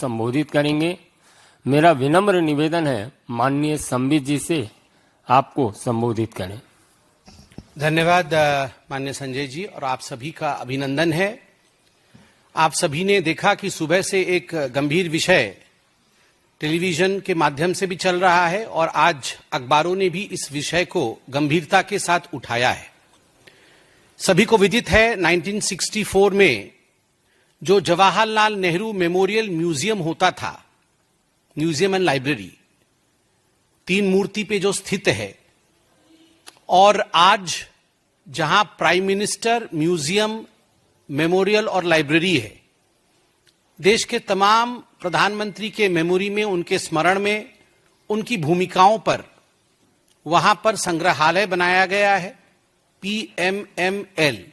संबोधित करेंगे। मेरा विनम्र निवेदन है माननीय संबित जी से आपको संबोधित करें। धन्यवाद माननीय संजय जी, और आप सभी का अभिनंदन है। आप सभी ने देखा कि सुबह से एक गंभीर विषय टेलीविजन के माध्यम से भी चल रहा है और आज अखबारों ने भी इस विषय को गंभीरता के साथ उठाया है। सभी को विदित है 1964 में जो जवाहरलाल नेहरू मेमोरियल म्यूजियम होता था, म्यूजियम एंड लाइब्रेरी, 3 मूर्ति पे जो स्थित है, और आज जहां प्राइम मिनिस्टर, म्यूजियम, मेमोरियल और लाइब्रेरी है, देश के तमाम प्रधानमंत्री के मेमोरी में, उनके स्मरण में, उनकी भूमिकाओं पर वहां पर संग्रहालय बनाया गया है, पीएमएमएल।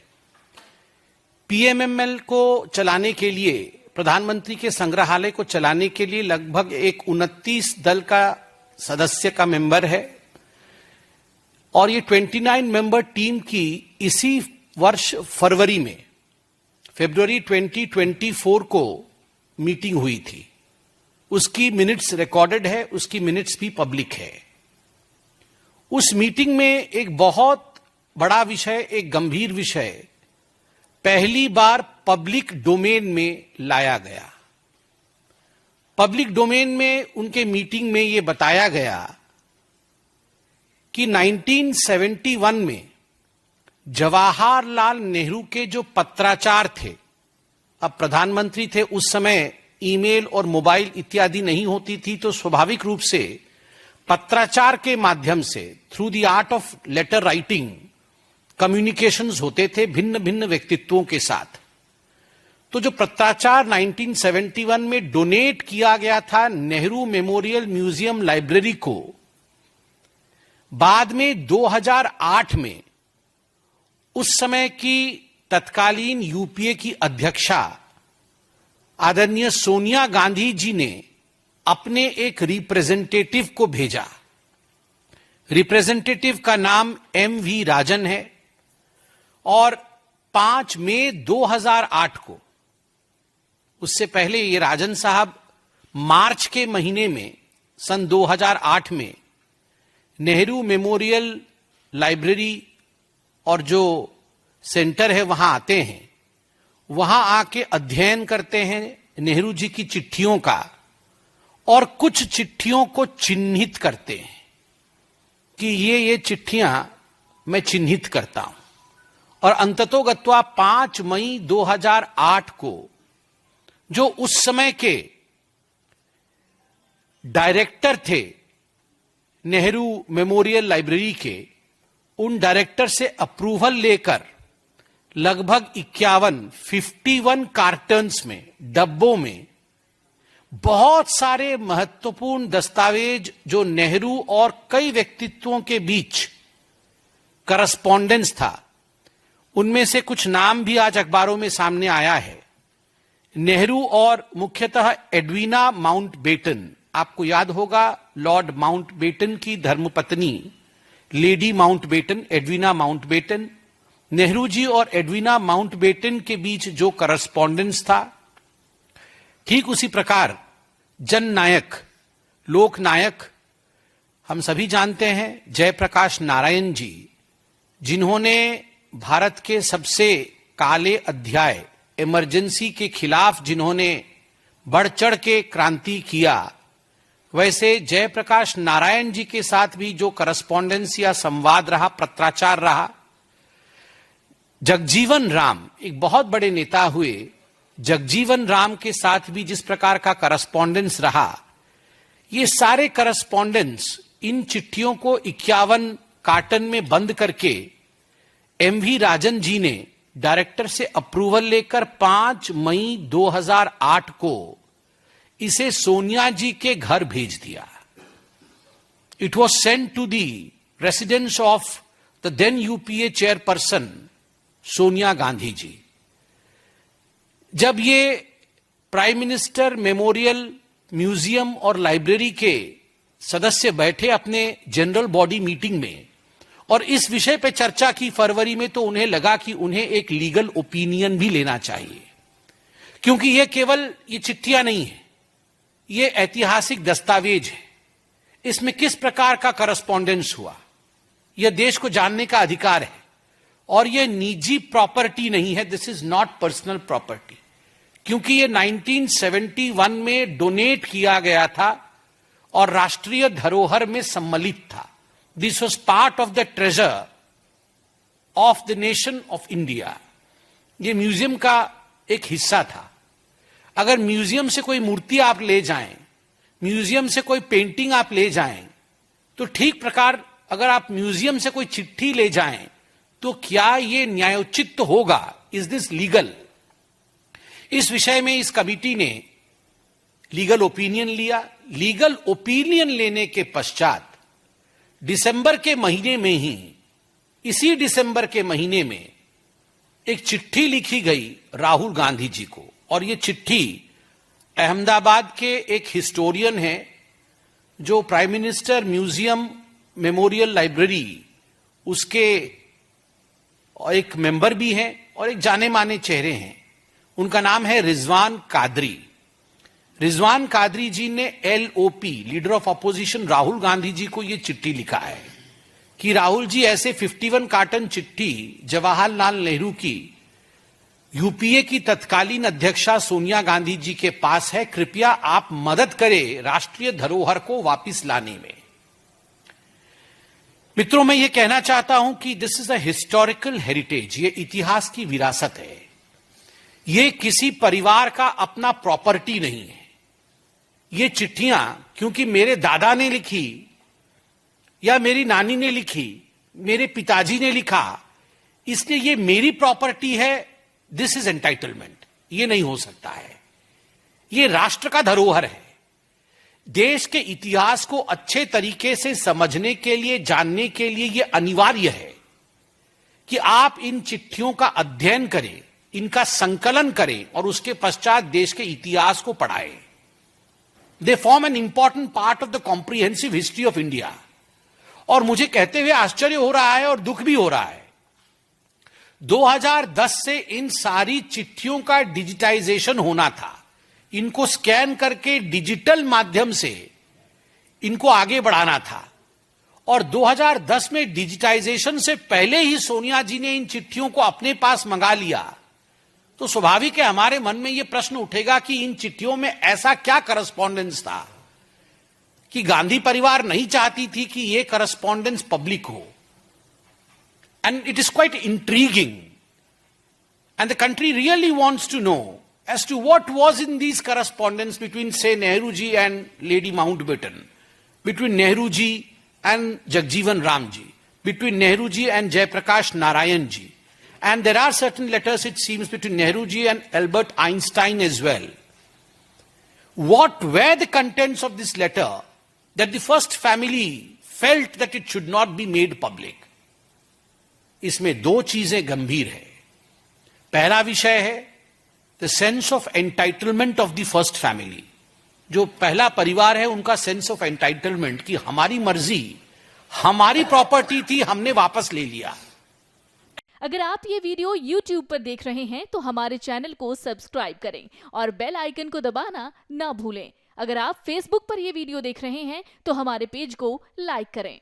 पीएमएमएल को चलाने के लिए, प्रधानमंत्री के संग्रहालय को चलाने के लिए लगभग एक 29 दल का सदस्य का मेंबर है, और ये 29 मेंबर टीम की इसी वर्ष फरवरी में, फरवरी 2024 को मीटिंग हुई थी। उसकी मिनट्स रिकॉर्डेड है, उसकी मिनट्स भी पब्लिक है। उस मीटिंग में एक बहुत बड़ा विषय, एक गंभीर विषय पहली बार पब्लिक डोमेन में लाया गया। पब्लिक डोमेन में उनके मीटिंग में यह बताया गया कि 1971 में जवाहरलाल नेहरू के जो पत्राचार थे, अब प्रधानमंत्री थे, उस समय ईमेल और मोबाइल इत्यादि नहीं होती थी, तो स्वाभाविक रूप से पत्राचार के माध्यम से, through the art of letter writing, communications होते थे भिन्न भिन्न व्यक्तित्वों के साथ। तो जो पत्राचार 1971 में डोनेट किया गया था नेहरू मेमोरियल म्यूजियम लाइब्रेरी को, बाद में 2008 में उस समय की तत्कालीन यूपीए की अध्यक्षा आदरणीय सोनिया गांधी जी ने अपने एक रिप्रेजेंटेटिव को भेजा। रिप्रेजेंटेटिव का नाम एम.वी. राजन है, और 5 मई 2008 को, उससे पहले ये राजन साहब मार्च के महीने में सन 2008 में नेहरू मेमोरियल लाइब्रेरी और जो सेंटर है वहां आते हैं, वहां आके अध्ययन करते हैं नेहरू जी की चिट्ठियों का, और कुछ चिट्ठियों को चिन्हित करते हैं कि ये चिट्ठियां मैं चिन्हित करता हूं। और अंततोगत्वा 5 मई 2008 को जो उस समय के डायरेक्टर थे नेहरू मेमोरियल लाइब्रेरी के, उन डायरेक्टर से अप्रूवल लेकर लगभग 51 कार्टन्स में, डब्बों में बहुत सारे महत्वपूर्ण दस्तावेज जो नेहरू और कई व्यक्तित्वों के बीच करस्पॉन्डेंस था, उनमें से कुछ नाम भी आज अखबारों में सामने आया है। नेहरू और मुख्यतः एडवीना माउंटबेटन, आपको याद होगा लॉर्ड माउंटबेटन की धर्मपत्नी Lady Mountbatten, Edwina Mountbatten, Nehru ji और एडवीना माउंटबेटन के बीच जो करस्पॉन्डेंस था, ठीक उसी प्रकार जननायक, लोकनायक, हम सभी जानते हैं जयप्रकाश नारायण जी, जिन्होंने भारत के सबसे काले अध्याय, इमरजेंसी के खिलाफ जिन्होंने बढ़ चढ़ के क्रांति किया, वैसे जयप्रकाश नारायण जी के साथ भी जो करस्पॉन्डेंस या संवाद रहा, पत्राचार रहा। जगजीवन राम एक बहुत बड़े नेता हुए, जगजीवन राम के साथ भी जिस प्रकार का करस्पॉन्डेंस रहा, ये सारे करस्पॉन्डेंस, इन चिट्ठियों को 51 कार्टन में बंद करके एम.वी. राजन जी ने डायरेक्टर से अप्रूवल लेकर 5 मई 2008 को इसे सोनिया जी के घर भेज दिया। It was sent to the residence of the then UPA chairperson Sonia Gandhi ji. जब ये प्राइम मिनिस्टर मेमोरियल म्यूजियम और लाइब्रेरी के सदस्य बैठे अपने जनरल बॉडी मीटिंग में और इस विषय पर चर्चा की फरवरी में, तो उन्हें लगा कि उन्हें एक लीगल ओपिनियन भी लेना चाहिए, क्योंकि ये केवल ये चिट्ठियां नहीं है, ये ऐतिहासिक दस्तावेज है, इसमें किस प्रकार का करस्पॉन्डेंस हुआ, यह देश को जानने का अधिकार है। और यह निजी प्रॉपर्टी नहीं है, this is not personal property, क्योंकि यह 1971 में डोनेट किया गया था और राष्ट्रीय धरोहर में सम्मिलित था। This was part of the treasure of the nation of India. यह म्यूजियम का एक हिस्सा था। अगर म्यूजियम से कोई मूर्ति आप ले जाएं, म्यूजियम से कोई पेंटिंग आप ले जाएं, तो ठीक प्रकार अगर आप म्यूजियम से कोई चिट्ठी ले जाएं, तो क्या यह न्यायोचित होगा? Is this legal? इस विषय में इस कमिटी ने लीगल ओपिनियन लिया। लीगल ओपिनियन लेने के पश्चात दिसंबर के महीने में ही, इसी दिसंबर के महीने में एक चिट्ठी लिखी गई राहुल गांधी जी को। और यह चिट्ठी अहमदाबाद के एक हिस्टोरियन हैं, जो prime minister museum memorial library उसके एक मेंबर भी हैं और एक जाने माने चेहरे हैं। उनका नाम है रिजवान कादरी। रिजवान कादरी जी ने LOP, leader of opposition Rahul Gandhi ji को यह चिट्ठी लिखा है कि राहुल जी, ऐसे 51 कार्टन चिट्ठी जवाहरलाल नेहरू की यूपीए की तत्कालीन अध्यक्षा सोनिया गांधी जी के पास है, कृपया आप मदद करें राष्ट्रीय धरोहर को वापस लाने में। मित्रों, मैं ये कहना चाहता हूं कि this is a historical heritage, ये इतिहास की विरासत है। ये किसी परिवार का अपना प्रॉपर्टी नहीं है। ये चिट्ठियां क्योंकि मेरे दादा ने लिखी या मेरी नानी ने लिखी, मेरे पिताजी ने लिखा, इसलिए ये मेरी प्रॉपर्टी है, दिस इज एंटाइटलमेंट। ये नहीं हो सकता है। ये राष्ट्र का धरोहर है। देश के इतिहास को अच्छे तरीके से समझने के लिए, जानने के लिए यह अनिवार्य है कि आप इन चिट्ठियों का अध्ययन करें, इनका संकलन करें और उसके पश्चात देश के इतिहास को पढ़ाएं। They form an important part of the comprehensive history of India. और मुझे कहते हुए आश्चर्य हो रहा है और दुख भी हो रहा है, 2010 से इन सारी चिट्ठियों का डिजिटाइजेशन होना था। इनको स्कैन करके डिजिटल माध्यम से इनको आगे बढ़ाना था। और 2010 में डिजिटाइजेशन से पहले ही सोनिया जी ने इन चिट्ठियों को अपने पास मंगा लिया। तो स्वाभाविक है हमारे मन में यह प्रश्न उठेगा कि इन चिट्ठियों में ऐसा क्या करस्पॉन्डेंस था कि गांधी परिवार नहीं चाहती थी कि यह करस्पॉन्डेंस पब्लिक हो। And it is quite intriguing and the country really wants to know as to what was in these correspondence between, say, Nehru ji and Lady Mountbatten, between Nehru ji and Jagjeevan Ram ji, between Nehru ji and Jayaprakash Narayan ji. And there are certain letters, it seems, between Nehru ji and Albert Einstein as well. What were the contents of this letter that the first family felt that it should not be made public? इसमें दो चीजें गंभीर है। पहला विषय है the sense of entitlement of the first family. जो पहला परिवार है उनका सेंस ऑफ एंटाइटलमेंट कि हमारी मर्जी, हमारी प्रॉपर्टी थी, हमने वापस ले लिया। अगर आप ये वीडियो YouTube पर देख रहे हैं तो हमारे चैनल को सब्सक्राइब करें और बेल आइकन को दबाना ना भूलें। अगर आप Facebook पर ये वीडियो देख रहे हैं तो हमारे पेज को लाइक करें।